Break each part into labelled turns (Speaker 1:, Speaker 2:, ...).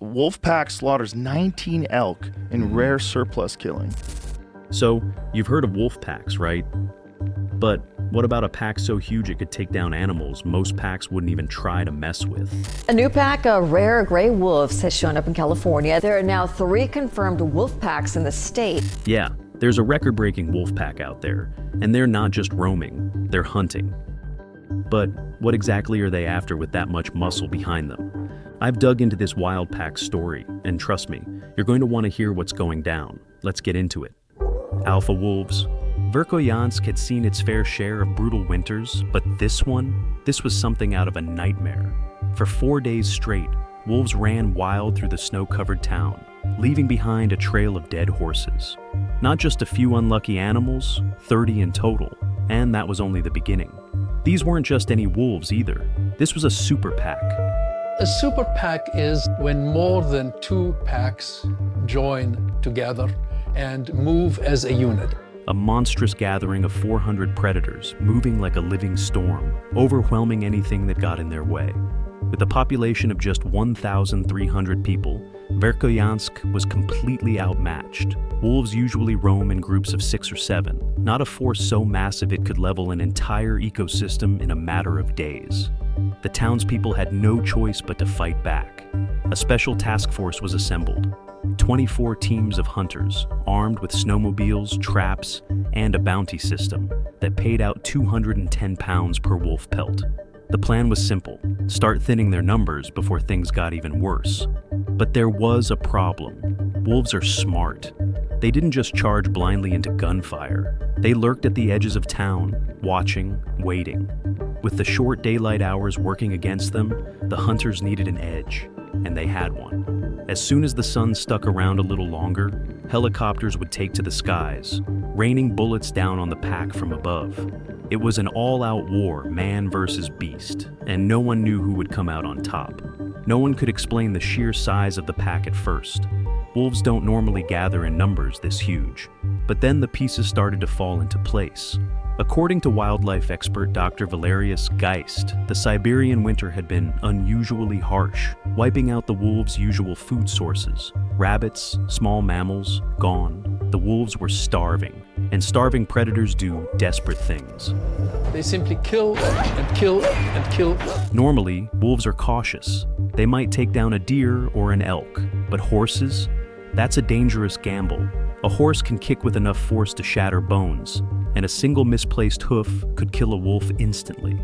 Speaker 1: wolf pack slaughters 19 elk in rare surplus killing.
Speaker 2: So, you've heard of wolf packs, right? But what about a pack so huge it could take down animals most packs wouldn't even try to mess with?
Speaker 3: A new pack of rare gray wolves has shown up in California. There are now 3 confirmed wolf packs in the state.
Speaker 2: Yeah, there's a record-breaking wolf pack out there, and they're not just roaming, they're hunting. But what exactly are they after with that much muscle behind them? I've dug into this wild pack story, and trust me, you're going to want to hear what's going down. Let's get into it. Alpha wolves. Verkhoyansk had seen its fair share of brutal winters, but this was something out of a nightmare. For 4 days straight, wolves ran wild through the snow-covered town, leaving behind a trail of dead horses. Not just a few unlucky animals, 30 in total, and that was only the beginning. These weren't just any wolves either. This was a super pack.
Speaker 4: A super pack is when more than 2 packs join together and move as a unit.
Speaker 2: A monstrous gathering of 400 predators, moving like a living storm, overwhelming anything that got in their way. With a population of just 1,300 people, Verkhoyansk was completely outmatched. Wolves usually roam in groups of 6 or 7, not a force so massive it could level an entire ecosystem in a matter of days. The townspeople had no choice but to fight back. A special task force was assembled. 24 teams of hunters, armed with snowmobiles, traps, and a bounty system that paid out 210 pounds per wolf pelt. The plan was simple: start thinning their numbers before things got even worse. But there was a problem. Wolves are smart. They didn't just charge blindly into gunfire. They lurked at the edges of town, watching, waiting. With the short daylight hours working against them, the hunters needed an edge, and they had one. As soon as the sun stuck around a little longer, helicopters would take to the skies, raining bullets down on the pack from above. It was an all-out war, man versus beast, and no one knew who would come out on top. No one could explain the sheer size of the pack at first. Wolves don't normally gather in numbers this huge, but then the pieces started to fall into place. According to wildlife expert Dr. Valerius Geist, the Siberian winter had been unusually harsh, wiping out the wolves' usual food sources. Rabbits, small mammals, gone. The wolves were starving, and starving predators do desperate things.
Speaker 4: They simply kill and kill and kill.
Speaker 2: Normally, wolves are cautious. They might take down a deer or an elk, but horses? That's a dangerous gamble. A horse can kick with enough force to shatter bones, and a single misplaced hoof could kill a wolf instantly.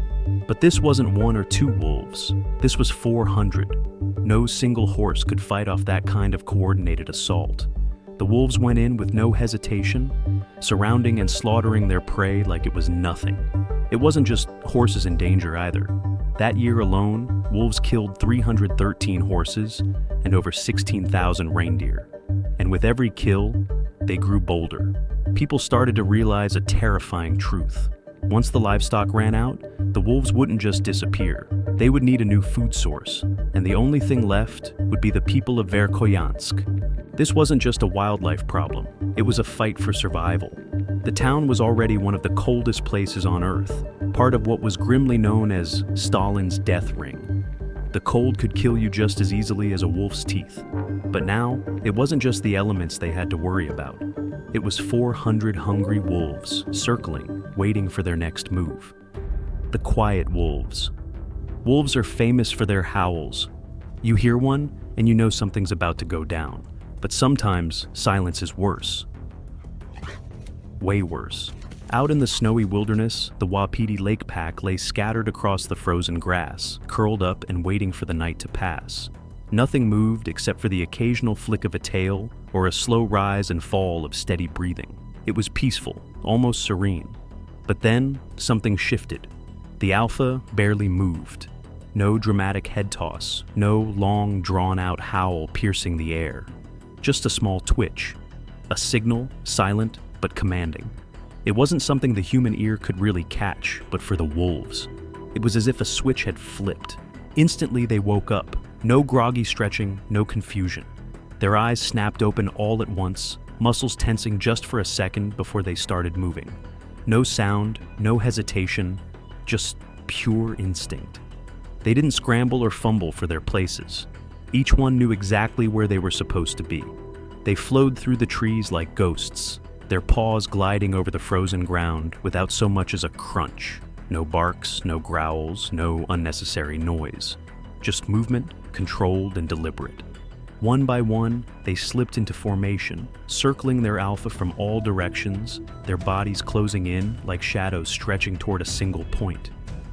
Speaker 2: But this wasn't 1 or 2 wolves. This was 400. No single horse could fight off that kind of coordinated assault. The wolves went in with no hesitation, surrounding and slaughtering their prey like it was nothing. It wasn't just horses in danger either. That year alone, wolves killed 313 horses and over 16,000 reindeer. And with every kill, they grew bolder. People started to realize a terrifying truth. Once the livestock ran out, the wolves wouldn't just disappear. They would need a new food source, and the only thing left would be the people of Verkhoyansk. This wasn't just a wildlife problem, it was a fight for survival. The town was already one of the coldest places on Earth, part of what was grimly known as Stalin's death ring. The cold could kill you just as easily as a wolf's teeth. But now, it wasn't just the elements they had to worry about. It was 400 hungry wolves, circling, waiting for their next move. The quiet wolves. Wolves are famous for their howls. You hear one, and you know something's about to go down. But sometimes, silence is worse. Way worse. Out in the snowy wilderness, the Wapiti Lake Pack lay scattered across the frozen grass, curled up and waiting for the night to pass. Nothing moved except for the occasional flick of a tail or a slow rise and fall of steady breathing. It was peaceful, almost serene. But then, something shifted. The alpha barely moved. No dramatic head toss, no long, drawn-out howl piercing the air. Just a small twitch. A signal, silent but commanding. It wasn't something the human ear could really catch, but for the wolves, it was as if a switch had flipped. Instantly they woke up. No groggy stretching, no confusion. Their eyes snapped open all at once, muscles tensing just for a second before they started moving. No sound, no hesitation, just pure instinct. They didn't scramble or fumble for their places. Each one knew exactly where they were supposed to be. They flowed through the trees like ghosts, their paws gliding over the frozen ground without so much as a crunch. No barks, no growls, no unnecessary noise. Just movement, controlled and deliberate. One by one, they slipped into formation, circling their alpha from all directions, their bodies closing in like shadows stretching toward a single point.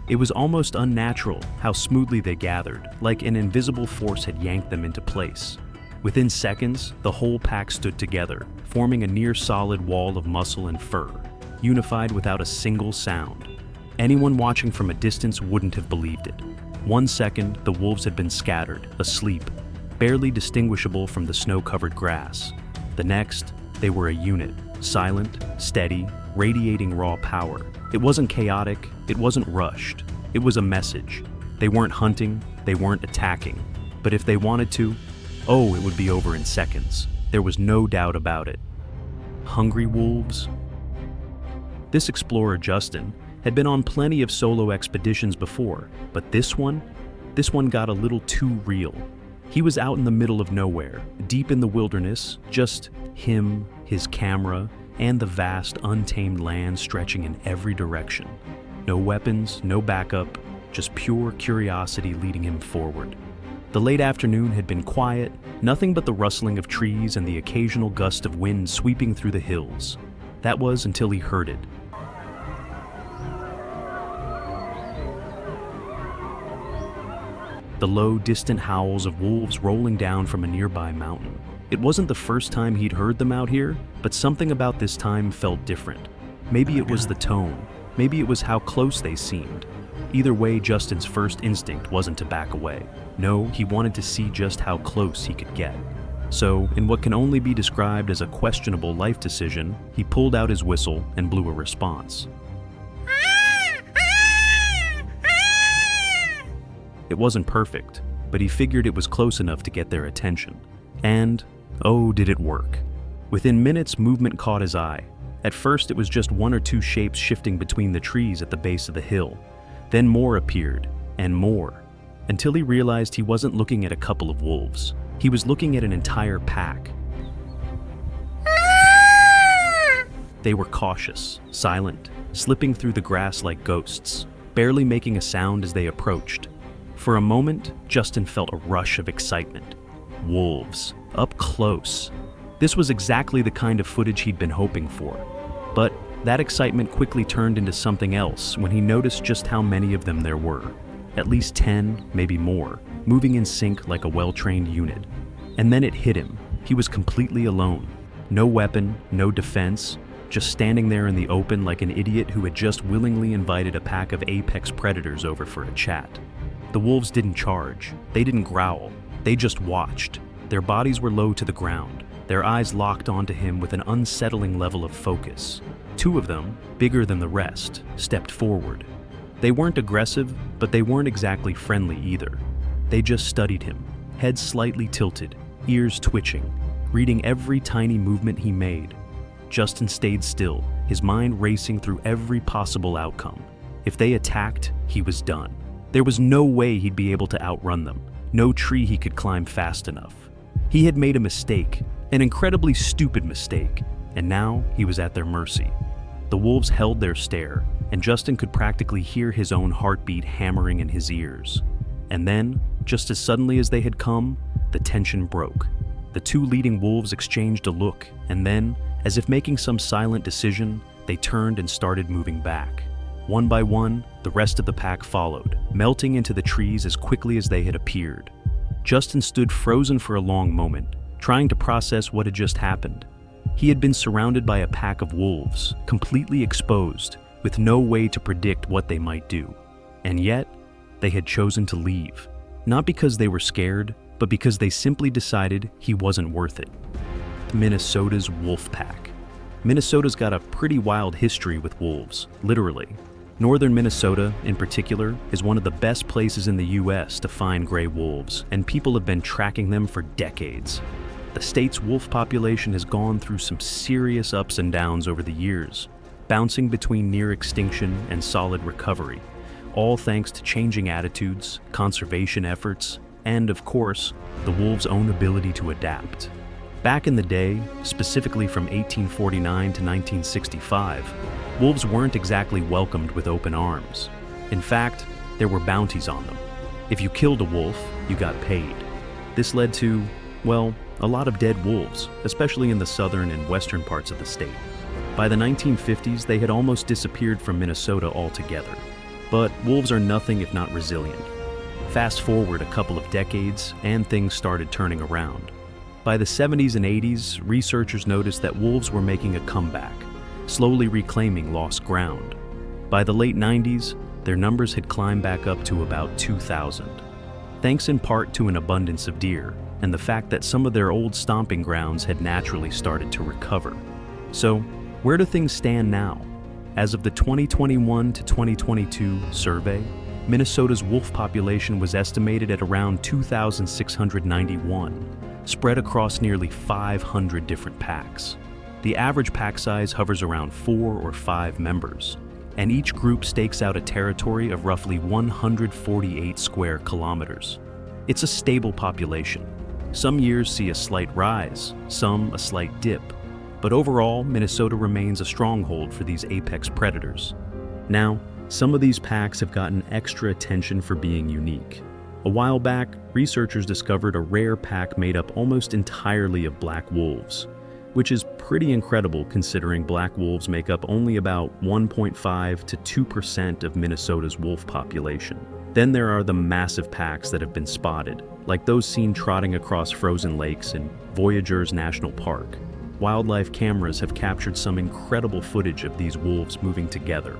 Speaker 2: It was almost unnatural how smoothly they gathered, like an invisible force had yanked them into place. Within seconds, the whole pack stood together, forming a near-solid wall of muscle and fur, unified without a single sound. Anyone watching from a distance wouldn't have believed it. 1 second, the wolves had been scattered, asleep, barely distinguishable from the snow-covered grass. The next, they were a unit, silent, steady, radiating raw power. It wasn't chaotic, it wasn't rushed. It was a message. They weren't hunting, they weren't attacking. But if they wanted to, it would be over in seconds. There was no doubt about it. Hungry wolves? This explorer, Justin, had been on plenty of solo expeditions before, but this one got a little too real. He was out in the middle of nowhere, deep in the wilderness, just him, his camera, and the vast, untamed land stretching in every direction. No weapons, no backup, just pure curiosity leading him forward. The late afternoon had been quiet, nothing but the rustling of trees and the occasional gust of wind sweeping through the hills. That was until he heard it. The low, distant howls of wolves rolling down from a nearby mountain. It wasn't the first time he'd heard them out here, but something about this time felt different. Maybe it was the tone, maybe it was how close they seemed. Either way, Justin's first instinct wasn't to back away. No, he wanted to see just how close he could get. So, in what can only be described as a questionable life decision, he pulled out his whistle and blew a response. It wasn't perfect, but he figured it was close enough to get their attention. And, did it work. Within minutes, movement caught his eye. At first, it was just 1 or 2 shapes shifting between the trees at the base of the hill. Then more appeared, and more, until he realized he wasn't looking at a couple of wolves. He was looking at an entire pack. They were cautious, silent, slipping through the grass like ghosts, barely making a sound as they approached. For a moment, Justin felt a rush of excitement. Wolves, up close. This was exactly the kind of footage he'd been hoping for. But that excitement quickly turned into something else when he noticed just how many of them there were. At least 10, maybe more, moving in sync like a well-trained unit. And then it hit him. He was completely alone. No weapon, no defense, just standing there in the open like an idiot who had just willingly invited a pack of apex predators over for a chat. The wolves didn't charge. They didn't growl. They just watched. Their bodies were low to the ground, their eyes locked onto him with an unsettling level of focus. 2 of them, bigger than the rest, stepped forward. They weren't aggressive, but they weren't exactly friendly either. They just studied him, heads slightly tilted, ears twitching, reading every tiny movement he made. Justin stayed still, his mind racing through every possible outcome. If they attacked, he was done. There was no way he'd be able to outrun them, no tree he could climb fast enough. He had made a mistake, an incredibly stupid mistake, and now he was at their mercy. The wolves held their stare, and Justin could practically hear his own heartbeat hammering in his ears. And then, just as suddenly as they had come, the tension broke. The 2 leading wolves exchanged a look, and then, as if making some silent decision, they turned and started moving back. One by one, the rest of the pack followed, melting into the trees as quickly as they had appeared. Justin stood frozen for a long moment, trying to process what had just happened. He had been surrounded by a pack of wolves, completely exposed, with no way to predict what they might do. And yet, they had chosen to leave. Not because they were scared, but because they simply decided he wasn't worth it. Minnesota's wolf pack. Minnesota's got a pretty wild history with wolves, literally. Northern Minnesota, in particular, is one of the best places in the US to find gray wolves, and people have been tracking them for decades. The state's wolf population has gone through some serious ups and downs over the years, bouncing between near extinction and solid recovery, all thanks to changing attitudes, conservation efforts, and, of course, the wolves' own ability to adapt. Back in the day, specifically from 1849 to 1965, wolves weren't exactly welcomed with open arms. In fact, there were bounties on them. If you killed a wolf, you got paid. This led to, well, a lot of dead wolves, especially in the southern and western parts of the state. By the 1950s, they had almost disappeared from Minnesota altogether. But wolves are nothing if not resilient. Fast forward a couple of decades, and things started turning around. By the 70s and 80s, researchers noticed that wolves were making a comeback, slowly reclaiming lost ground. By the late 90s, their numbers had climbed back up to about 2,000. Thanks in part to an abundance of deer, and the fact that some of their old stomping grounds had naturally started to recover. So, where do things stand now? As of the 2021 to 2022 survey, Minnesota's wolf population was estimated at around 2,691, spread across nearly 500 different packs. The average pack size hovers around 4 or 5 members, and each group stakes out a territory of roughly 148 square kilometers. It's a stable population. Some years see a slight rise, some a slight dip, but overall, Minnesota remains a stronghold for these apex predators. Now, some of these packs have gotten extra attention for being unique. A while back, researchers discovered a rare pack made up almost entirely of black wolves, which is pretty incredible considering black wolves make up only about 1.5 to 2% of Minnesota's wolf population. Then there are the massive packs that have been spotted, like those seen trotting across frozen lakes in Voyageurs National Park. Wildlife cameras have captured some incredible footage of these wolves moving together,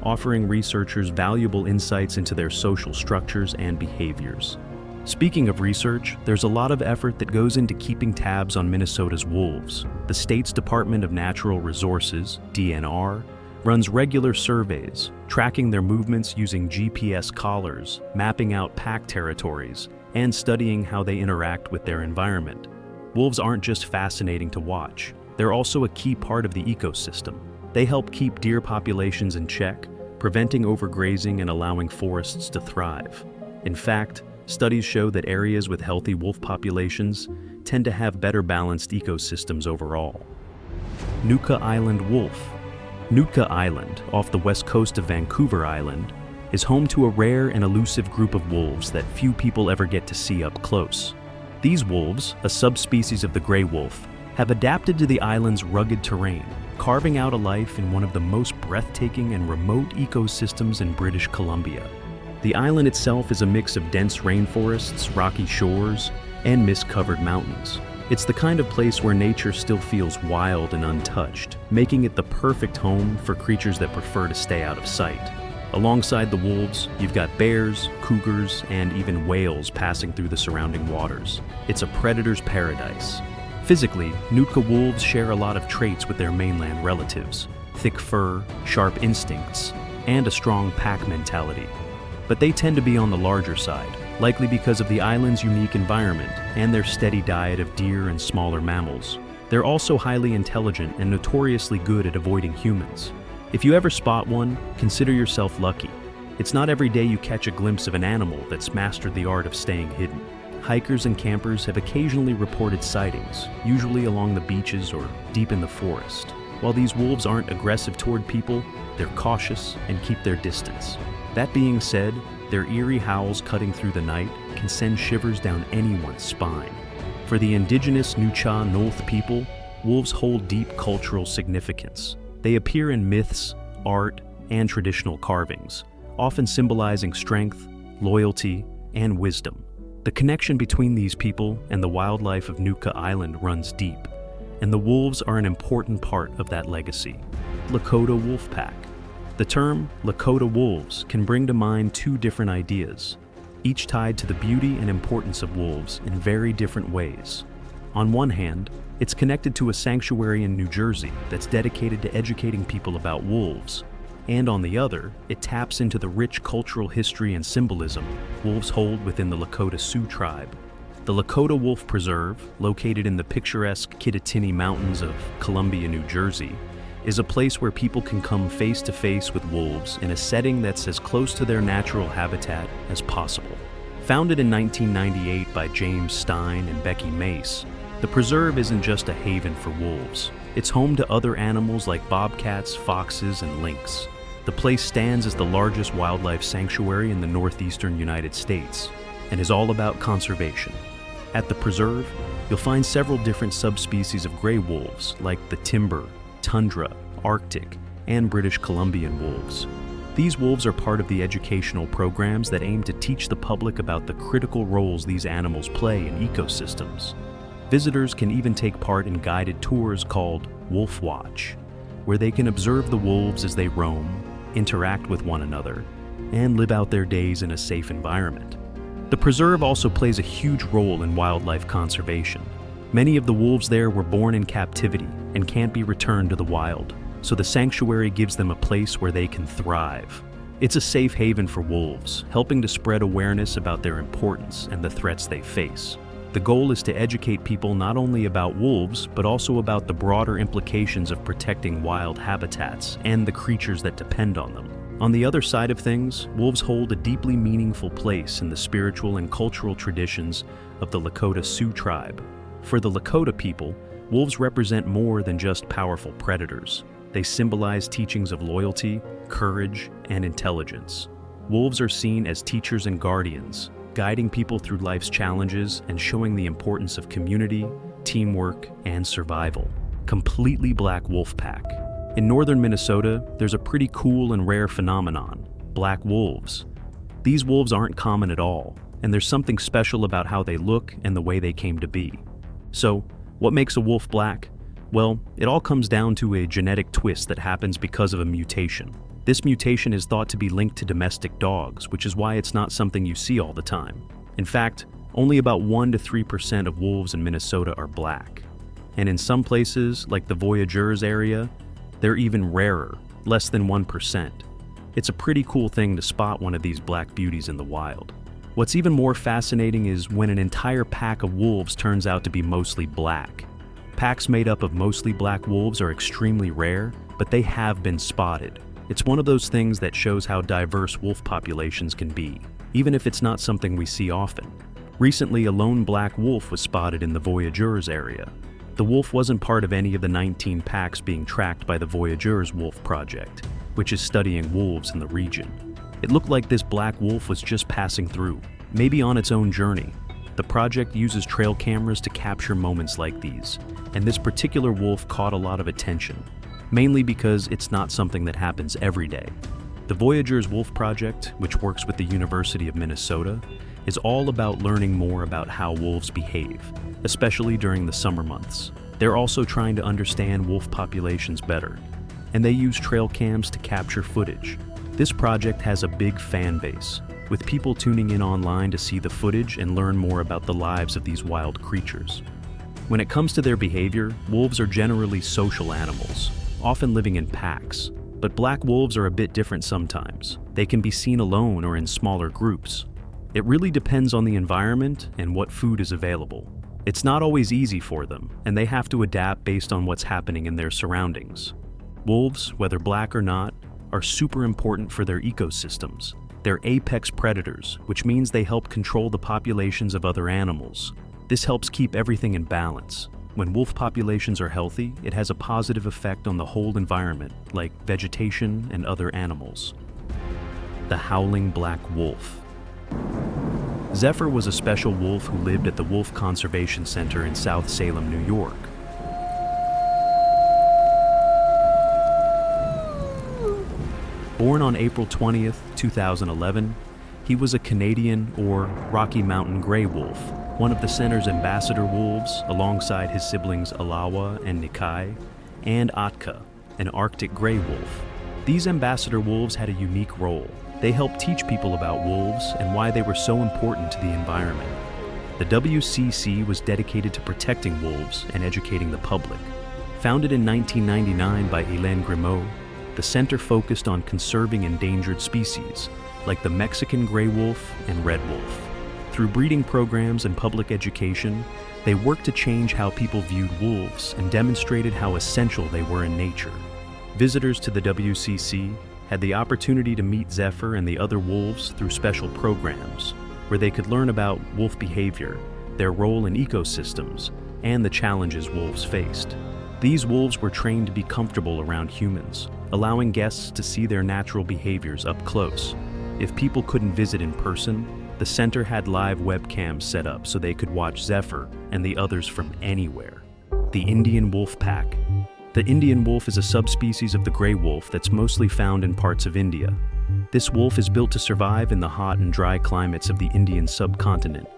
Speaker 2: offering researchers valuable insights into their social structures and behaviors. Speaking of research, there's a lot of effort that goes into keeping tabs on Minnesota's wolves. The state's Department of Natural Resources, DNR, runs regular surveys, tracking their movements using GPS collars, mapping out pack territories, and studying how they interact with their environment. Wolves aren't just fascinating to watch, they're also a key part of the ecosystem. They help keep deer populations in check, preventing overgrazing and allowing forests to thrive. In fact, studies show that areas with healthy wolf populations tend to have better balanced ecosystems overall. Nootka Island wolf. Nootka Island, off the west coast of Vancouver Island, is home to a rare and elusive group of wolves that few people ever get to see up close. These wolves, a subspecies of the gray wolf, have adapted to the island's rugged terrain, carving out a life in one of the most breathtaking and remote ecosystems in British Columbia. The island itself is a mix of dense rainforests, rocky shores, and mist-covered mountains. It's the kind of place where nature still feels wild and untouched, making it the perfect home for creatures that prefer to stay out of sight. Alongside the wolves, you've got bears, cougars, and even whales passing through the surrounding waters. It's a predator's paradise. Physically, Nootka wolves share a lot of traits with their mainland relatives: thick fur, sharp instincts, and a strong pack mentality. But they tend to be on the larger side, likely because of the island's unique environment and their steady diet of deer and smaller mammals. They're also highly intelligent and notoriously good at avoiding humans. If you ever spot one, consider yourself lucky. It's not every day you catch a glimpse of an animal that's mastered the art of staying hidden. Hikers and campers have occasionally reported sightings, usually along the beaches or deep in the forest. While these wolves aren't aggressive toward people, they're cautious and keep their distance. That being said, their eerie howls cutting through the night can send shivers down anyone's spine. For the indigenous Nucha-Nulth people, wolves hold deep cultural significance. They appear in myths, art, and traditional carvings, often symbolizing strength, loyalty, and wisdom. The connection between these people and the wildlife of Nootka Island runs deep, and the wolves are an important part of that legacy. Lakota Wolf Pack. The term Lakota wolves can bring to mind two different ideas, each tied to the beauty and importance of wolves in very different ways. On one hand, it's connected to a sanctuary in New Jersey that's dedicated to educating people about wolves. And on the other, it taps into the rich cultural history and symbolism wolves hold within the Lakota Sioux tribe. The Lakota Wolf Preserve, located in the picturesque Kittatinny Mountains of Columbia, New Jersey, is a place where people can come face to face with wolves in a setting that's as close to their natural habitat as possible. Founded in 1998 by James Stein and Becky Mace, the preserve isn't just a haven for wolves. It's home to other animals like bobcats, foxes, and lynx. The place stands as the largest wildlife sanctuary in the northeastern United States and is all about conservation. At the preserve, you'll find several different subspecies of gray wolves like the timber, tundra, Arctic, and British Columbian wolves. These wolves are part of the educational programs that aim to teach the public about the critical roles these animals play in ecosystems. Visitors can even take part in guided tours called Wolf Watch, where they can observe the wolves as they roam, interact with one another, and live out their days in a safe environment. The preserve also plays a huge role in wildlife conservation. Many of the wolves there were born in captivity and can't be returned to the wild, so the sanctuary gives them a place where they can thrive. It's a safe haven for wolves, helping to spread awareness about their importance and the threats they face. The goal is to educate people not only about wolves, but also about the broader implications of protecting wild habitats and the creatures that depend on them. On the other side of things, wolves hold a deeply meaningful place in the spiritual and cultural traditions of the Lakota Sioux tribe. For the Lakota people, wolves represent more than just powerful predators. They symbolize teachings of loyalty, courage, and intelligence. Wolves are seen as teachers and guardians, guiding people through life's challenges and showing the importance of community, teamwork, and survival. Completely black wolf pack. In northern Minnesota, there's a pretty cool and rare phenomenon: black wolves. These wolves aren't common at all, and there's something special about how they look and the way they came to be. So, what makes a wolf black? Well, it all comes down to a genetic twist that happens because of a mutation. This mutation is thought to be linked to domestic dogs, which is why it's not something you see all the time. In fact, only about 1 to 3% of wolves in Minnesota are black. And in some places, like the Voyageurs area, they're even rarer, less than 1%. It's a pretty cool thing to spot one of these black beauties in the wild. What's even more fascinating is when an entire pack of wolves turns out to be mostly black. Packs made up of mostly black wolves are extremely rare, but they have been spotted. It's one of those things that shows how diverse wolf populations can be, even if it's not something we see often. Recently, a lone black wolf was spotted in the Voyageurs area. The wolf wasn't part of any of the 19 packs being tracked by the Voyageurs Wolf Project, which is studying wolves in the region. It looked like this black wolf was just passing through, maybe on its own journey. The project uses trail cameras to capture moments like these, and this particular wolf caught a lot of attention, mainly because it's not something that happens every day. The Voyageurs Wolf Project, which works with the University of Minnesota, is all about learning more about how wolves behave, especially during the summer months. They're also trying to understand wolf populations better, and they use trail cams to capture footage. This project has a big fan base, with people tuning in online to see the footage and learn more about the lives of these wild creatures. When it comes to their behavior, wolves are generally social animals, often living in packs. But black wolves are a bit different sometimes. They can be seen alone or in smaller groups. It really depends on the environment and what food is available. It's not always easy for them, and they have to adapt based on what's happening in their surroundings. Wolves, whether black or not, are super important for their ecosystems. They're apex predators, which means they help control the populations of other animals. This helps keep everything in balance. When wolf populations are healthy, it has a positive effect on the whole environment, like vegetation and other animals. The howling black wolf. Zephyr was a special wolf who lived at the Wolf Conservation Center in South Salem, New York. Born on April 20th, 2011, he was a Canadian or Rocky Mountain gray wolf, one of the center's ambassador wolves alongside his siblings Alawa and Nikai, and Atka, an Arctic gray wolf. These ambassador wolves had a unique role. They helped teach people about wolves and why they were so important to the environment. The WCC was dedicated to protecting wolves and educating the public. Founded in 1999 by Hélène Grimaud, the center focused on conserving endangered species, like the Mexican gray wolf and red wolf. Through breeding programs and public education, they worked to change how people viewed wolves and demonstrated how essential they were in nature. Visitors to the WCC had the opportunity to meet Zephyr and the other wolves through special programs. where they could learn about wolf behavior, their role in ecosystems, and the challenges wolves faced. These wolves were trained to be comfortable around humans, allowing guests to see their natural behaviors up close. If people couldn't visit in person, the center had live webcams set up so they could watch Zephyr and the others from anywhere. The Indian wolf pack. The Indian wolf is a subspecies of the gray wolf that's mostly found in parts of India. This wolf is built to survive in the hot and dry climates of the Indian subcontinent,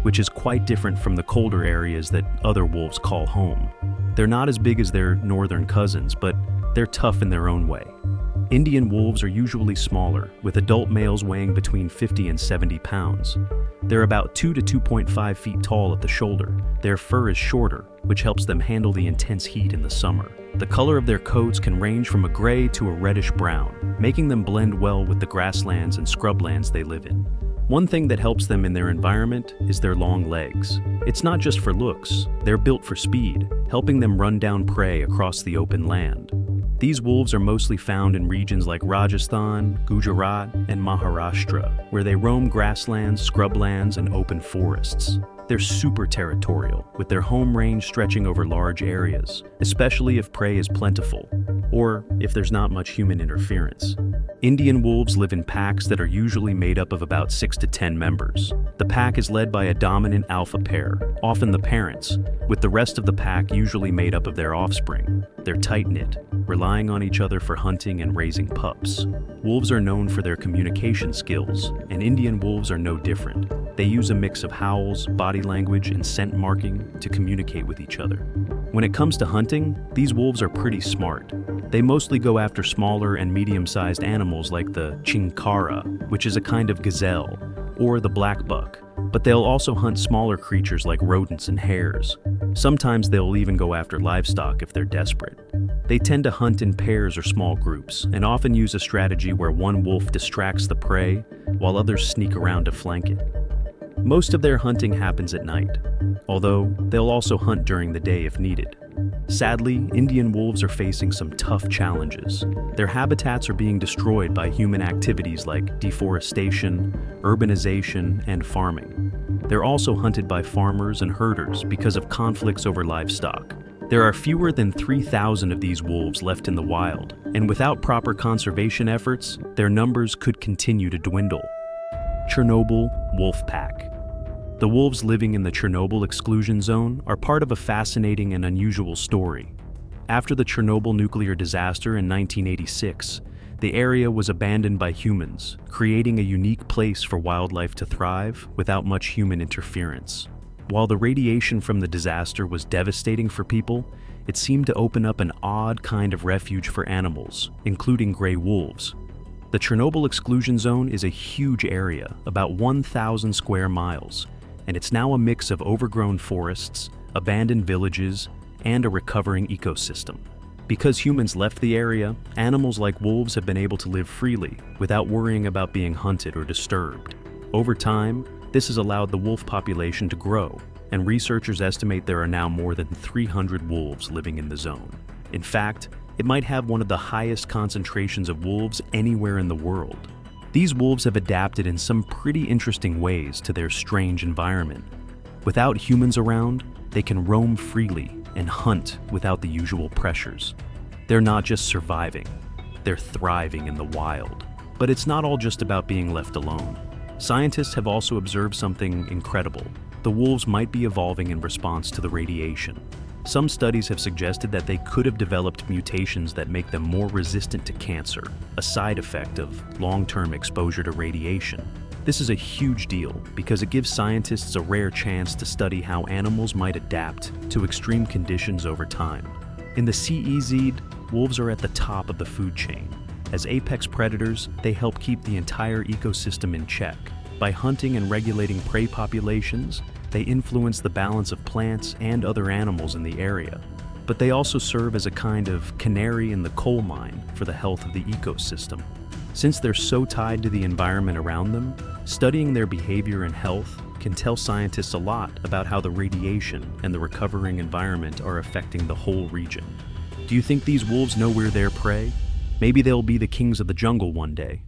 Speaker 2: which is quite different from the colder areas that other wolves call home. They're not as big as their northern cousins, but they're tough in their own way. Indian wolves are usually smaller, with adult males weighing between 50 and 70 pounds. They're about 2 to 2.5 feet tall at the shoulder. Their fur is shorter, which helps them handle the intense heat in the summer. The color of their coats can range from a gray to a reddish brown, making them blend well with the grasslands and scrublands they live in. One thing that helps them in their environment is their long legs. It's not just for looks, they're built for speed, helping them run down prey across the open land. These wolves are mostly found in regions like Rajasthan, Gujarat, and Maharashtra, where they roam grasslands, scrublands, and open forests. They're super territorial, with their home range stretching over large areas, especially if prey is plentiful, or if there's not much human interference. Indian wolves live in packs that are usually made up of about 6 to 10 members. The pack is led by a dominant alpha pair, often the parents, with the rest of the pack usually made up of their offspring. They're tight-knit, relying on each other for hunting and raising pups. Wolves are known for their communication skills, and Indian wolves are no different. They use a mix of howls, body language, and scent marking to communicate with each other. When it comes to hunting, these wolves are pretty smart. They mostly go after smaller and medium-sized animals like the chinkara, which is a kind of gazelle, or the black buck, but they'll also hunt smaller creatures like rodents and hares. Sometimes they'll even go after livestock if they're desperate. They tend to hunt in pairs or small groups, and often use a strategy where one wolf distracts the prey while others sneak around to flank it. Most of their hunting happens at night, although they'll also hunt during the day if needed. Sadly, Indian wolves are facing some tough challenges. Their habitats are being destroyed by human activities like deforestation, urbanization, and farming. They're also hunted by farmers and herders because of conflicts over livestock. There are fewer than 3,000 of these wolves left in the wild, and without proper conservation efforts, their numbers could continue to dwindle. Chernobyl wolf pack. The wolves living in the Chernobyl exclusion zone are part of a fascinating and unusual story. After the Chernobyl nuclear disaster in 1986, the area was abandoned by humans, creating a unique place for wildlife to thrive without much human interference. While the radiation from the disaster was devastating for people, it seemed to open up an odd kind of refuge for animals, including gray wolves. The Chernobyl exclusion zone is a huge area, about 1,000 square miles, and it's now a mix of overgrown forests, abandoned villages, and a recovering ecosystem. Because humans left the area, animals like wolves have been able to live freely without worrying about being hunted or disturbed. Over time, this has allowed the wolf population to grow, and researchers estimate there are now more than 300 wolves living in the zone. In fact, it might have one of the highest concentrations of wolves anywhere in the world. These wolves have adapted in some pretty interesting ways to their strange environment. Without humans around, they can roam freely and hunt without the usual pressures. They're not just surviving, they're thriving in the wild. But it's not all just about being left alone. Scientists have also observed something incredible. The wolves might be evolving in response to the radiation. Some studies have suggested that they could have developed mutations that make them more resistant to cancer, a side effect of long-term exposure to radiation. This is a huge deal because it gives scientists a rare chance to study how animals might adapt to extreme conditions over time. In the CEZ, wolves are at the top of the food chain. As apex predators, they help keep the entire ecosystem in check. By hunting and regulating prey populations, they influence the balance of plants and other animals in the area. But they also serve as a kind of canary in the coal mine for the health of the ecosystem. Since they're so tied to the environment around them, studying their behavior and health can tell scientists a lot about how the radiation and the recovering environment are affecting the whole region. Do you think these wolves know we're their prey? Maybe they'll be the kings of the jungle one day.